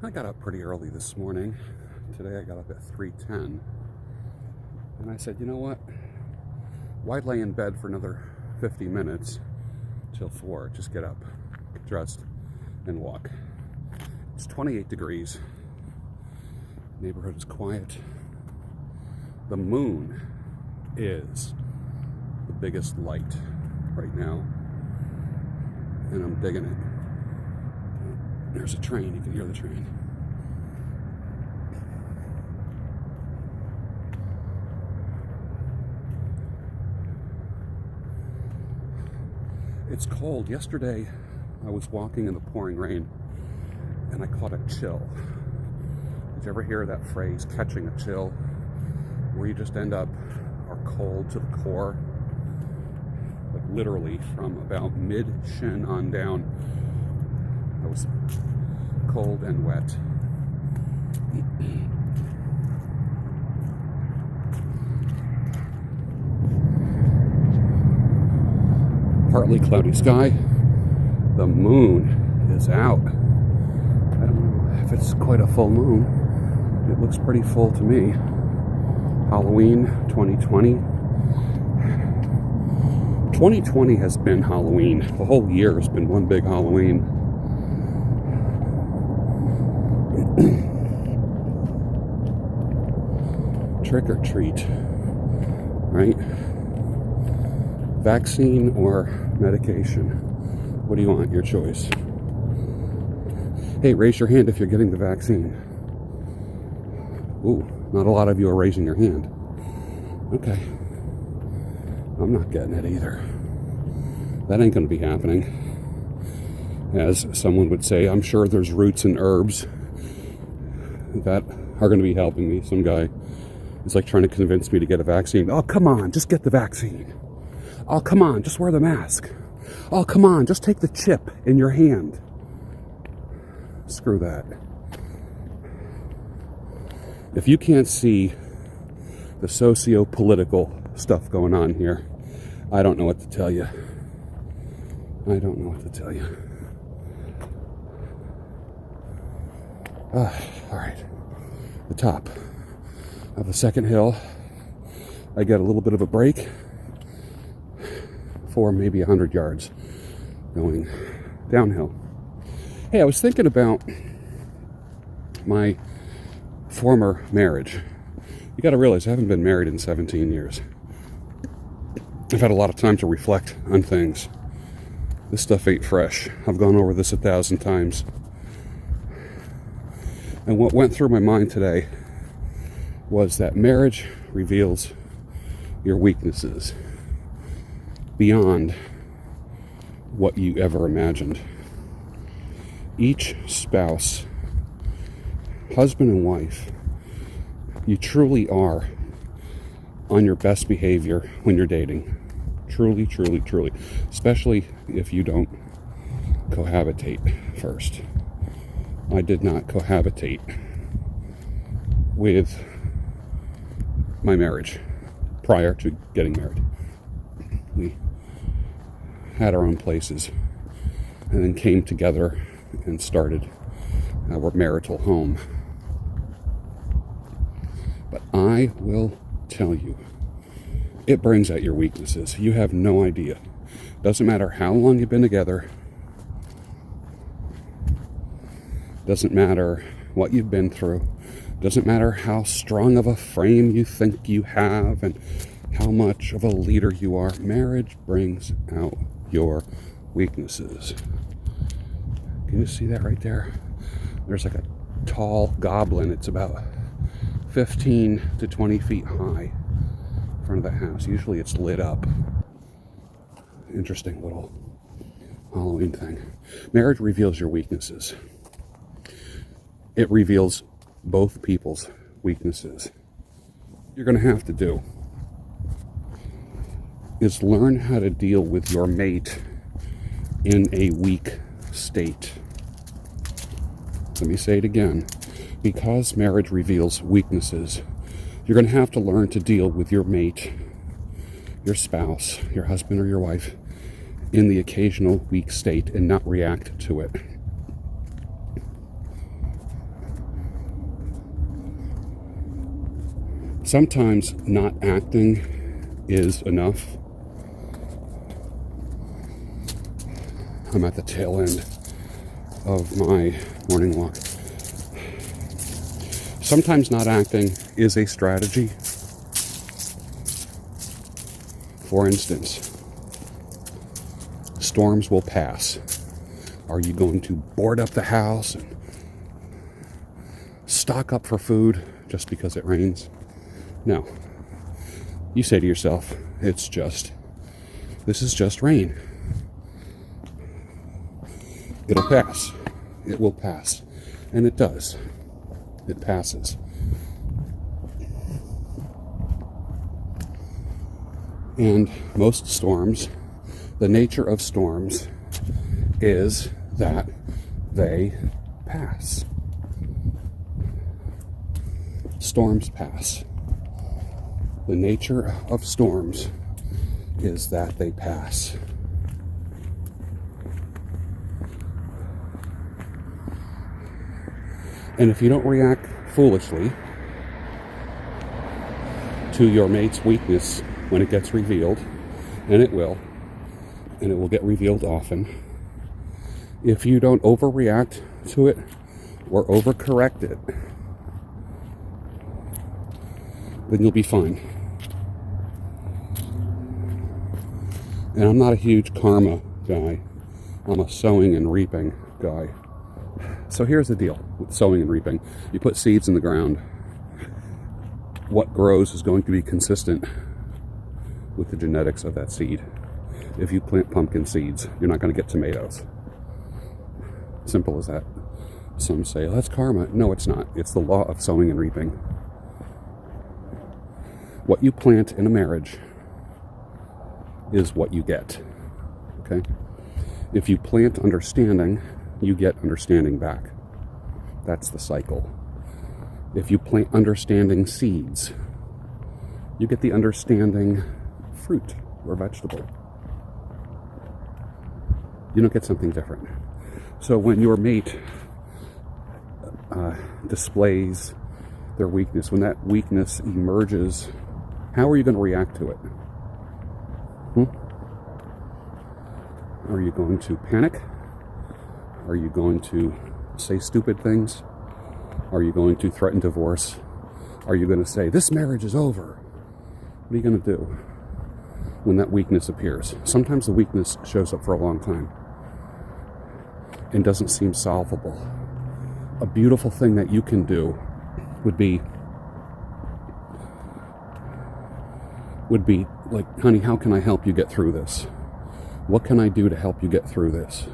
I got up pretty early this morning. Today I got up at 3:10. And I said, you know what? Why lay in bed for another 50 minutes till 4? Just get up, get dressed, and walk. It's 28 degrees. Neighborhood is quiet. The moon is the biggest light right now. And I'm digging it. There's a train. You can hear the train. It's cold. Yesterday, I was walking in the pouring rain, and I caught a chill. Did you ever hear that phrase, catching a chill? Where you just end up are cold to the core. Like literally from about mid-shin on down. I was cold and wet. Partly cloudy sky. The moon is out. I don't know if it's quite a full moon. It looks pretty full to me. Halloween 2020. 2020 has been Halloween. The whole year has been one big Halloween. Trick or treat, right? Vaccine or medication? What do you want? Your choice. Hey, raise your hand if you're getting the vaccine. Ooh, not a lot of you are raising your hand. Okay. I'm not getting it either. That ain't going to be happening. As someone would say, I'm sure there's roots and herbs that are going to be helping me. Some guy is like trying to convince me to get a vaccine. Oh, come on, just get the vaccine. Oh, come on, just wear the mask. Oh, come on, just take the chip in your hand. Screw that. If you can't see the socio-political stuff going on here, I don't know what to tell you. I don't know what to tell you. All right. The top of the second hill, I get a little bit of a break for maybe 100 yards going downhill. Hey, I was thinking about my former marriage. You got to realize I haven't been married in 17 years. I've had a lot of time to reflect on things. This stuff ain't fresh. I've gone over this 1,000 times. And what went through my mind today was that marriage reveals your weaknesses beyond what you ever imagined. Each spouse, husband and wife, you truly are on your best behavior when you're dating. Truly, truly, truly. Especially if you don't cohabitate first. I did not cohabitate with my marriage prior to getting married. We had our own places and then came together and started our marital home. But I will tell you, it brings out your weaknesses. You have no idea. Doesn't matter how long you've been together. Doesn't matter what you've been through. Doesn't matter how strong of a frame you think you have and how much of a leader you are. Marriage brings out your weaknesses. Can you see that right there? There's like a tall goblin. It's about 15 to 20 feet high in front of the house. Usually it's lit up. Interesting little Halloween thing. Marriage reveals your weaknesses. It reveals both people's weaknesses. You're going to have to do is learn how to deal with your mate in a weak state. Let me say it again. Because marriage reveals weaknesses, you're going to have to learn to deal with your mate, your spouse, your husband or your wife, in the occasional weak state and not react to it. Sometimes not acting is enough. I'm at the tail end of my morning walk. Sometimes not acting is a strategy. For instance, storms will pass. Are you going to board up the house and stock up for food just because it rains? No. You say to yourself, this is just rain. It'll pass. It will pass. And it does. It passes. And most storms, the nature of storms is that they pass. Storms pass. The nature of storms is that they pass. And if you don't react foolishly to your mate's weakness when it gets revealed, and it will get revealed often, if you don't overreact to it or overcorrect it, then you'll be fine. And I'm not a huge karma guy. I'm a sowing and reaping guy. So here's the deal with sowing and reaping. You put seeds in the ground. What grows is going to be consistent with the genetics of that seed. If you plant pumpkin seeds, you're not going to get tomatoes. Simple as that. Some say, oh, that's karma. No, it's not. It's the law of sowing and reaping. What you plant in a marriage is what you get. Okay? If you plant understanding, you get understanding back. That's the cycle. If you plant understanding seeds, you get the understanding fruit or vegetable. You don't get something different. So when your mate displays their weakness, when that weakness emerges, how are you going to react to it? Are you going to panic? Are you going to say stupid things? Are you going to threaten divorce? Are you going to say, this marriage is over? What are you going to do when that weakness appears? Sometimes the weakness shows up for a long time and doesn't seem solvable. A beautiful thing that you can do would be like, honey, how can I help you get through this? What can I do to help you get through this?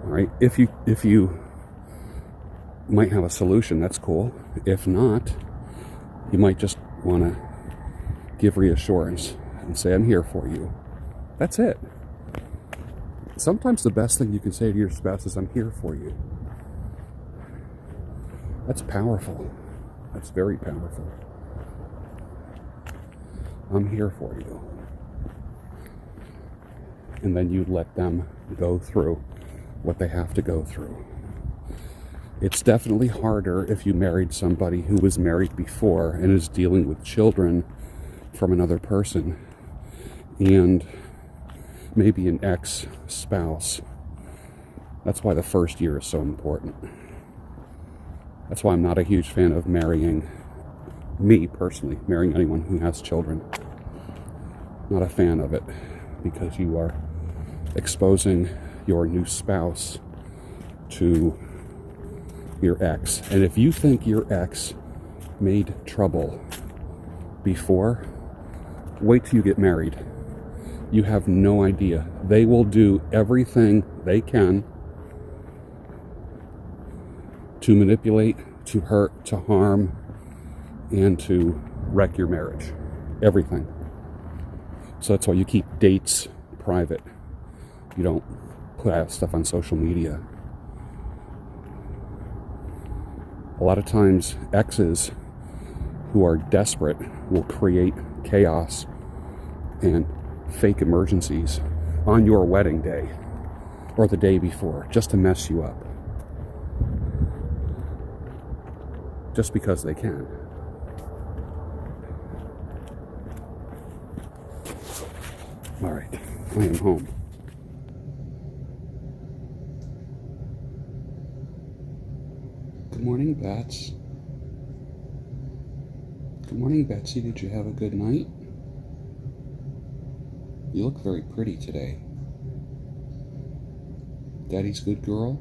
All right? If you might have a solution, that's cool. If not, you might just want to give reassurance and say, I'm here for you. That's it. Sometimes the best thing you can say to your spouse is, I'm here for you. That's powerful. That's very powerful. I'm here for you. And then you let them go through what they have to go through. It's definitely harder if you married somebody who was married before and is dealing with children from another person and maybe an ex-spouse. That's why the first year is so important. That's why I'm not a huge fan of marrying anyone who has children. Not a fan of it, because you are exposing your new spouse to your ex. And if you think your ex made trouble before, wait till you get married. You have no idea. They will do everything they can to manipulate, to hurt, to harm, and to wreck your marriage. Everything. So that's why you keep dates private. You don't put out stuff on social media. A lot of times, exes who are desperate will create chaos and fake emergencies on your wedding day or the day before, just to mess you up. Just because they can. All right, I am home. Good morning, Bats. Good morning, Betsy. Did you have a good night? You look very pretty today. Daddy's good girl?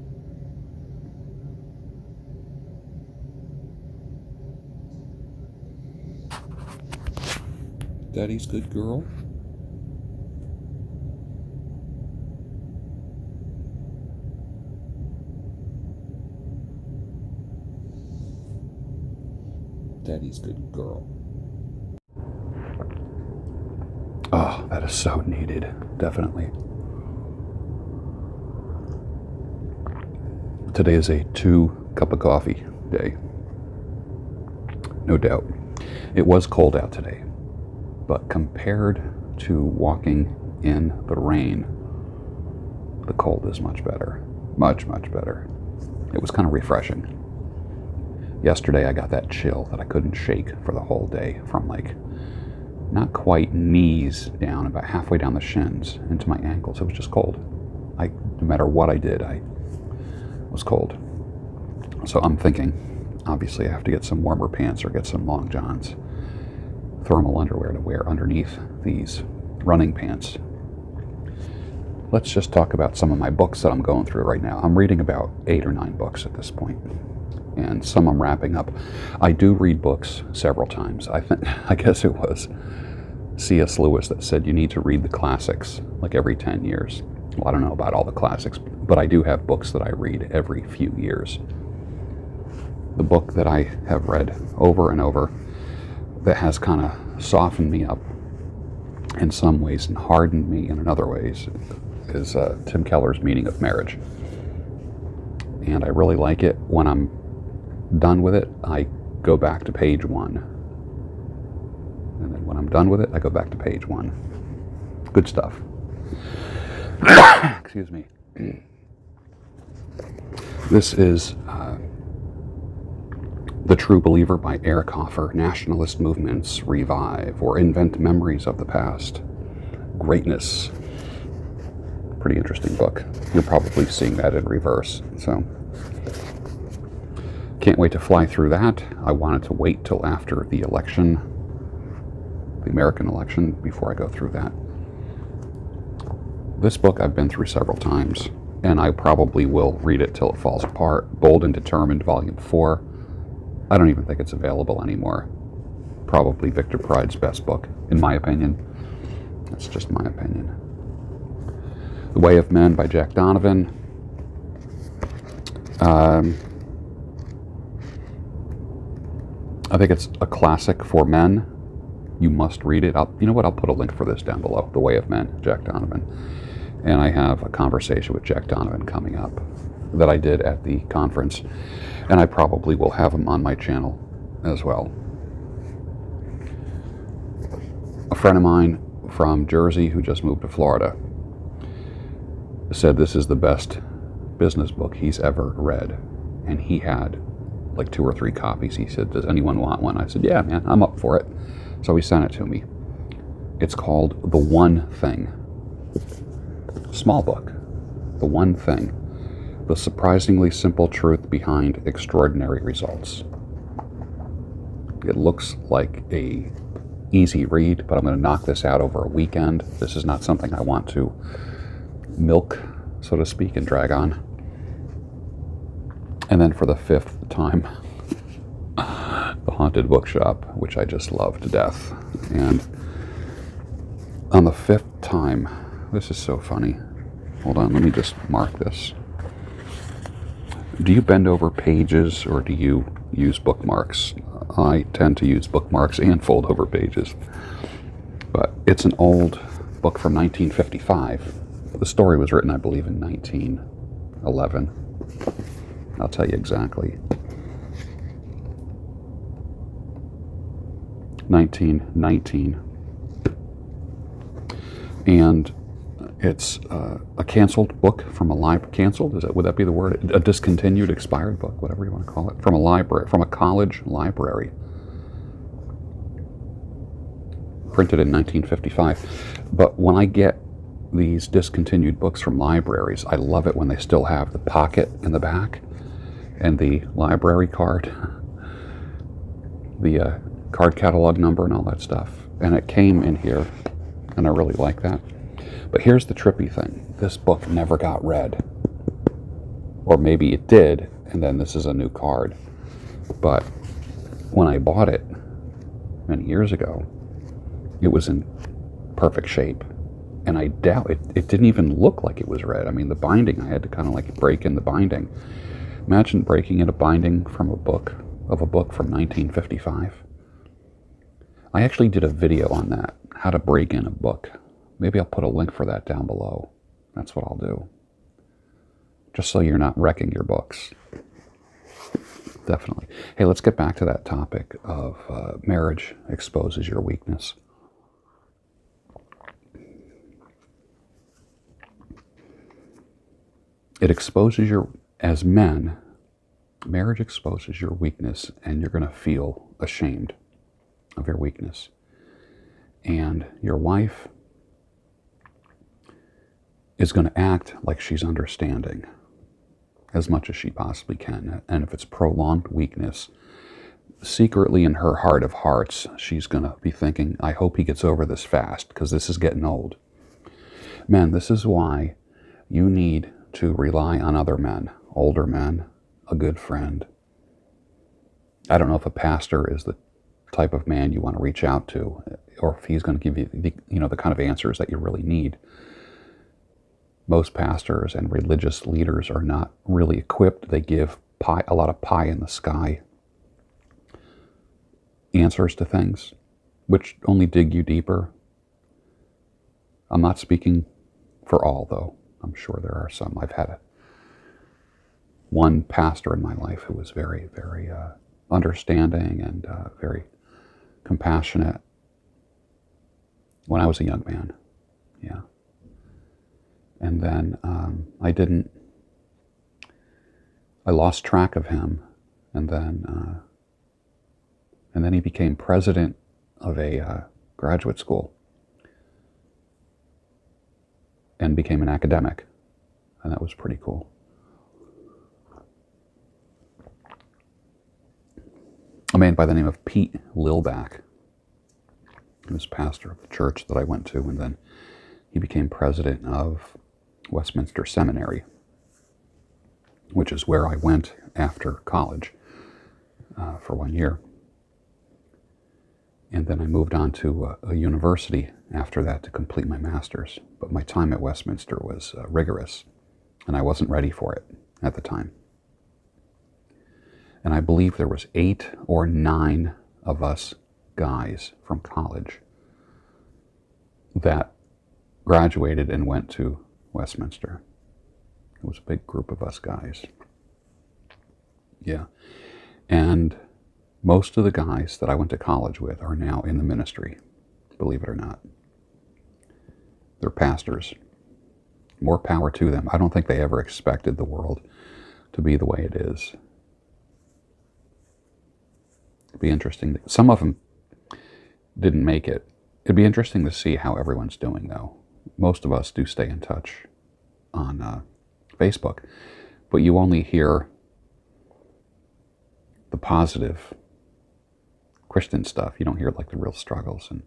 Daddy's good girl? Daddy's good girl. Oh, that is so needed. Definitely. Today is a 2-cup of coffee day. No doubt. It was cold out today, but compared to walking in the rain, the cold is much better. Much, much better. It was kind of refreshing. Yesterday I got that chill that I couldn't shake for the whole day from like not quite knees down, about halfway down the shins into my ankles. It was just cold. No matter what I did, I was cold. So I'm thinking, obviously I have to get some warmer pants or get some long johns, thermal underwear to wear underneath these running pants. Let's just talk about some of my books that I'm going through right now. I'm reading about 8 or 9 books at this point, and some I'm wrapping up. I do read books several times. I guess it was C.S. Lewis that said you need to read the classics like every 10 years. Well, I don't know about all the classics, but I do have books that I read every few years. The book that I have read over and over that has kind of softened me up in some ways and hardened me in other ways is Tim Keller's Meaning of Marriage. And I really like it. When I'm done with it, I go back to page 1. And then when I'm done with it, I go back to page 1. Good stuff. Excuse me. This is The True Believer by Eric Hoffer. Nationalist Movements Revive or Invent Memories of the Past. Greatness. Pretty interesting book. You're probably seeing that in reverse. So, can't wait to fly through that. I wanted to wait till after the election, the American election, before I go through that. This book I've been through several times, and I probably will read it till it falls apart. Bold and Determined, Volume 4. I don't even think it's available anymore. Probably Victor Pride's best book, in my opinion. That's just my opinion. The Way of Men by Jack Donovan. I think it's a classic for men. You must read it. You know what? I'll put a link for this down below. The Way of Men, Jack Donovan. And I have a conversation with Jack Donovan coming up that I did at the conference. And I probably will have him on my channel as well. A friend of mine from Jersey who just moved to Florida said this is the best business book he's ever read. And he had like 2 or 3 copies. He said, does anyone want one? I said, yeah, man, I'm up for it. So he sent it to me. It's called The One Thing. Small book. The One Thing. The surprisingly simple truth behind extraordinary results. It looks like a easy read, but I'm going to knock this out over a weekend. This is not something I want to milk, so to speak, and drag on. And then for the 5th time, The Haunted Bookshop, which I just love to death. And on the 5th time, this is so funny. Hold on, let me just mark this. Do you bend over pages or do you use bookmarks? I tend to use bookmarks and fold over pages. But it's an old book from 1955. The story was written, I believe, in 1911. I'll tell you exactly. 1919. And it's a canceled book from a library. Canceled? Would that be the word? A discontinued, expired book, whatever you want to call it, from a library, from a college library. printed in 1955. But when I get these discontinued books from libraries, I love it when they still have the pocket in the back and the library card, the card catalog number and all that stuff. And it came in here, and I really like that. But here's the trippy thing. This book never got read. Or maybe it did, and then this is a new card. But when I bought it many years ago, it was in perfect shape. And I doubt it didn't even look like it was read. I mean, the binding, I had to kind of like break in the binding. Imagine breaking in a binding from a book from 1955. I actually did a video on that, how to break in a book. Maybe I'll put a link for that down below. That's what I'll do. Just so you're not wrecking your books. Definitely. Hey, let's get back to that topic of marriage exposes your weakness. It exposes as men, marriage exposes your weakness, and you're going to feel ashamed of your weakness. And your wife is going to act like she's understanding as much as she possibly can. And if it's prolonged weakness, secretly in her heart of hearts, she's going to be thinking, I hope he gets over this fast, because this is getting old. Men, this is why you need to rely on other men, older men, a good friend. I don't know if a pastor is the type of man you want to reach out to, or if he's going to give you the kind of answers that you really need. Most pastors and religious leaders are not really equipped. They give a lot of pie in the sky answers to things, which only dig you deeper. I'm not speaking for all, though. I'm sure there are some. I've had one pastor in my life who was very, very understanding and very compassionate when I was a young man. Yeah. And then I lost track of him, and then he became president of a graduate school and became an academic, and that was pretty cool. A man by the name of Pete Lilback. He was pastor of the church that I went to, and then he became president of Westminster Seminary, which is where I went after college for 1 year. And then I moved on to a university after that to complete my master's. But my time at Westminster was rigorous, and I wasn't ready for it at the time. And I believe there was 8 or 9 of us guys from college that graduated and went to Westminster. It was a big group of us guys. Yeah. And most of the guys that I went to college with are now in the ministry, believe it or not. They're pastors. More power to them. I don't think they ever expected the world to be the way it is. It'd be interesting. Some of them didn't make it. It'd be interesting to see how everyone's doing, though. Most of us do stay in touch on Facebook, but you only hear the positive Christian stuff. You don't hear like the real struggles. And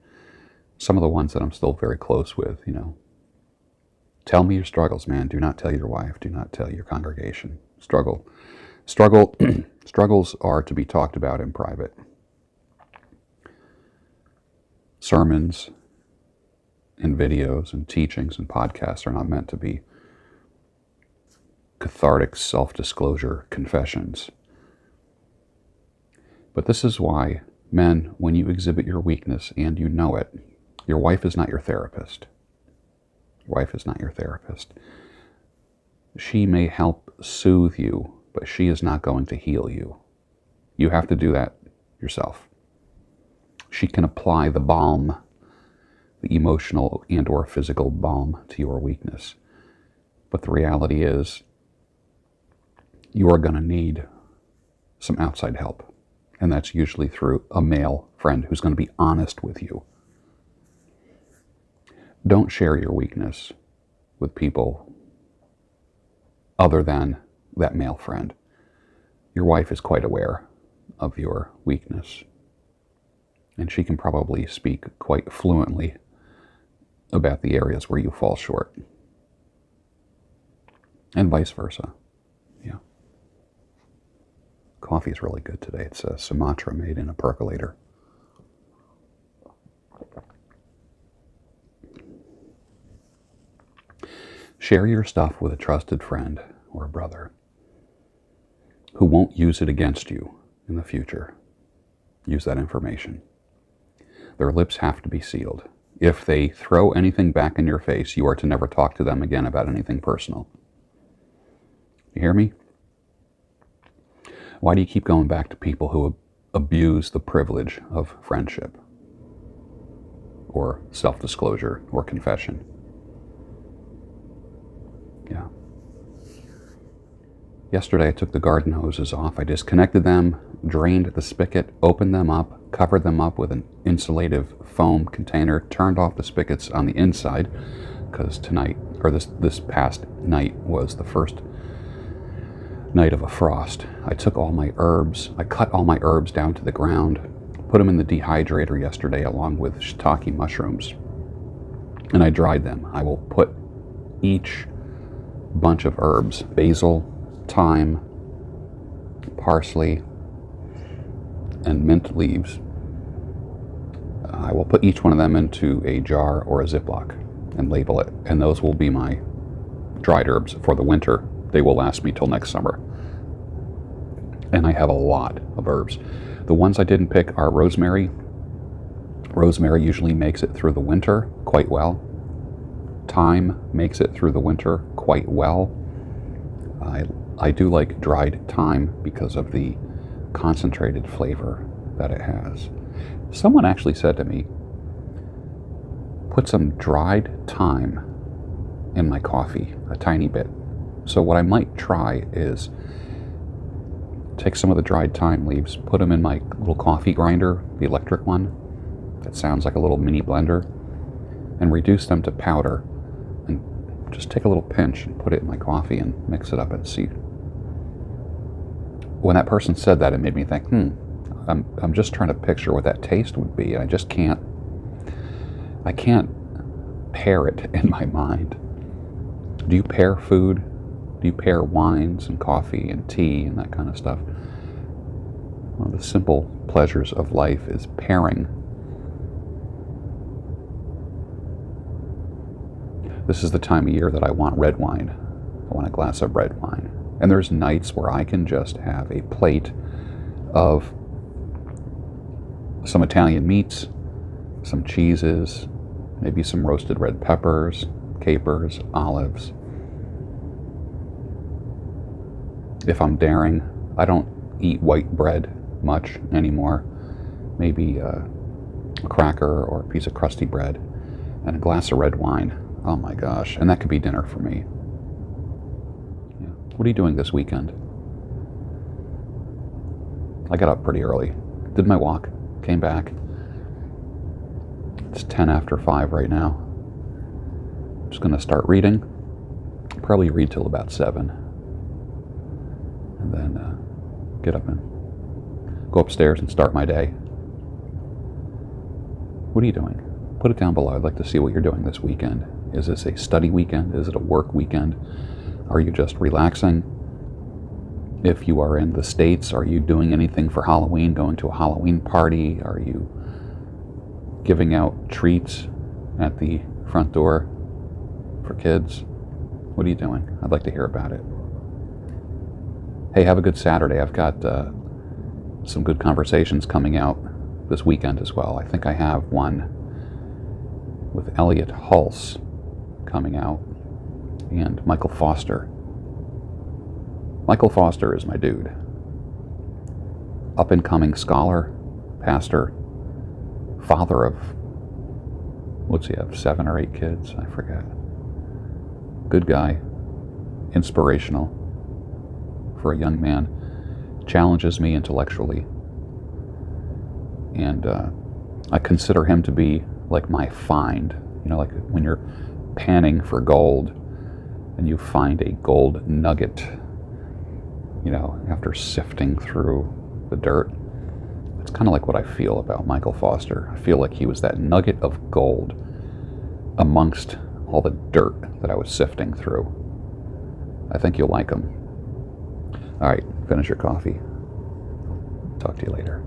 some of the ones that I'm still very close with, tell me your struggles, man. Do not tell your wife. Do not tell your congregation. Struggles are to be talked about in private. Sermons and videos and teachings and podcasts are not meant to be cathartic self-disclosure confessions. But this is why, men, when you exhibit your weakness and you know it, your wife is not your therapist. Your wife is not your therapist. She may help soothe you, but she is not going to heal you. You have to do that yourself. She can apply the balm, the emotional and or physical balm to your weakness. But the reality is, you are going to need some outside help. And that's usually through a male friend who's going to be honest with you. Don't share your weakness with people other than that male friend. Your wife is quite aware of your weakness, and she can probably speak quite fluently about the areas where you fall short, and vice versa. Yeah. Coffee is really good today. It's a Sumatra made in a percolator. Share your stuff with a trusted friend or a brother who won't use it against you in the future. Use that information. Their lips have to be sealed. If they throw anything back in your face, you are to never talk to them again about anything personal. You hear me? Why do you keep going back to people who abuse the privilege of friendship or self-disclosure or confession? Yeah. Yesterday I took the garden hoses off. I disconnected them, drained the spigot, opened them up, covered them up with an insulative foam container, turned off the spigots on the inside because this past night was the first night of a frost. I took all my herbs, I cut all my herbs down to the ground, put them in the dehydrator yesterday along with shiitake mushrooms, and I dried them. I will put each bunch of herbs, basil, thyme, parsley, and mint leaves. I will put each one of them into a jar or a Ziploc and label it, and those will be my dried herbs for the winter. They will last me till next summer. And I have a lot of herbs. The ones I didn't pick are rosemary. Rosemary usually makes it through the winter quite well. Thyme makes it through the winter quite well. I do like dried thyme because of the concentrated flavor that it has. Someone actually said to me, put some dried thyme in my coffee, a tiny bit. So what I might try is take some of the dried thyme leaves, put them in my little coffee grinder, the electric one, that sounds like a little mini blender, and reduce them to powder, and just take a little pinch and put it in my coffee and mix it up and see. When that person said that, it made me think, I'm just trying to picture what that taste would be, and I can't pair it in my mind. Do you pair food? Do you pair wines and coffee and tea and that kind of stuff? One of the simple pleasures of life is pairing. This is the time of year that I want red wine. I want a glass of red wine. And there's nights where I can just have a plate of some Italian meats, some cheeses, maybe some roasted red peppers, capers, olives. If I'm daring, I don't eat white bread much anymore. Maybe a cracker or a piece of crusty bread and a glass of red wine. Oh my gosh, and that could be dinner for me. Yeah. What are you doing this weekend? I got up pretty early, did my walk, came back. It's 10 after 5 right now. I'm just going to start reading. Probably read till about 7. And then get up and go upstairs and start my day. What are you doing? Put it down below. I'd like to see what you're doing this weekend. Is this a study weekend? Is it a work weekend? Are you just relaxing? If you are in the States, are you doing anything for Halloween? Going to a Halloween party? Are you giving out treats at the front door for kids? What are you doing? I'd like to hear about it. Hey, have a good Saturday. I've got some good conversations coming out this weekend as well. I think I have one with Elliot Hulse coming out and Michael Foster. Michael Foster is my dude. Up-and-coming scholar, pastor, father of, what's he have, 7 or 8 kids? I forget. Good guy. Inspirational for a young man. Challenges me intellectually. And I consider him to be like my find You know, like when you're panning for gold and you find a gold nugget, you know, after sifting through the dirt. It's kind of like what I feel about Michael Foster. I feel like he was that nugget of gold amongst all the dirt that I was sifting through. I think you'll like him. All right, finish your coffee. Talk to you later.